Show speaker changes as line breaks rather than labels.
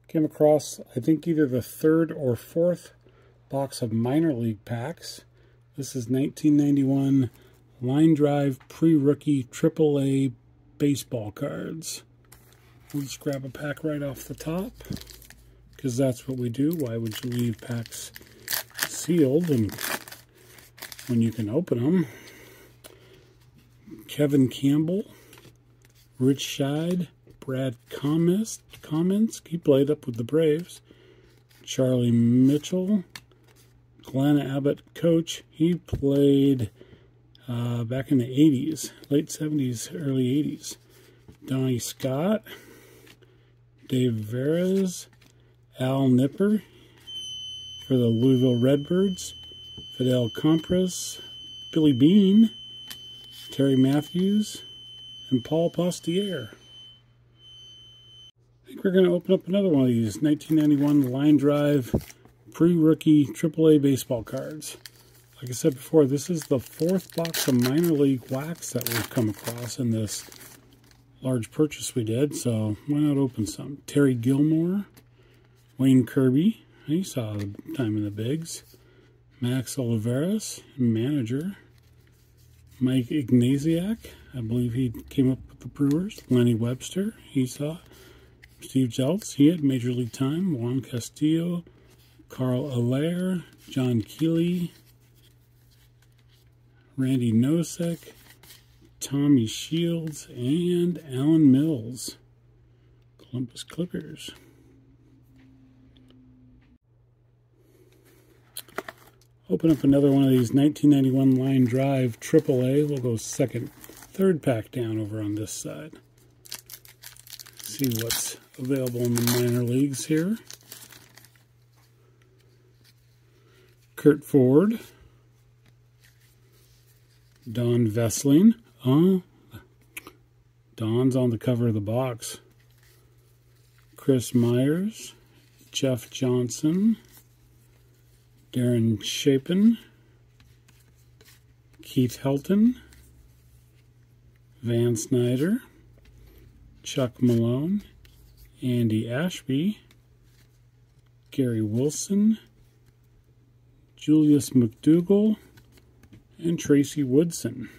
Came across, I think, either the third or fourth box of minor league packs. This is 1991 Line Drive Pre-Rookie AAA baseball cards. We'll just grab a pack right off the top, because that's what we do. Why would you leave packs sealed and when you can open them? Kevin Campbell, Rich Scheid, Brad Comins, he played up with the Braves. Charlie Mitchell, Glenn Abbott, coach. He played back in the 80s, late 70s, early 80s. Donnie Scott, Dave Veras, Al Nipper for the Louisville Redbirds, Fidel Compras, Billy Bean, Terry Matthews, and Paul Postier. I think we're going to open up another one of these 1991 Line Drive Pre-Rookie AAA baseball cards. Like I said before, this is the fourth box of minor league wax that we've come across in this large purchase we did, so why not open some? Terry Gilmore, Wayne Kirby, he saw the time in the bigs. Max Oliveras, manager. Mike Ignatiak, I believe he came up with the Brewers. Lenny Webster, he saw. Steve Jeltz, he had major league time. Juan Castillo, Carl Allaire, John Keeley, Randy Nosek, Tommy Shields, and Alan Mills. Columbus Clippers. Open up another one of these 1991 Line Drive AAA. We'll go third pack down over on this side. See what's available in the minor leagues here. Kurt Ford. Don Vesling. Oh, Don's on the cover of the box. Chris Myers. Jeff Johnson. Darren Chapin, Keith Helton, Van Snyder, Chuck Malone, Andy Ashby, Gary Wilson, Julius McDougall, and Tracy Woodson.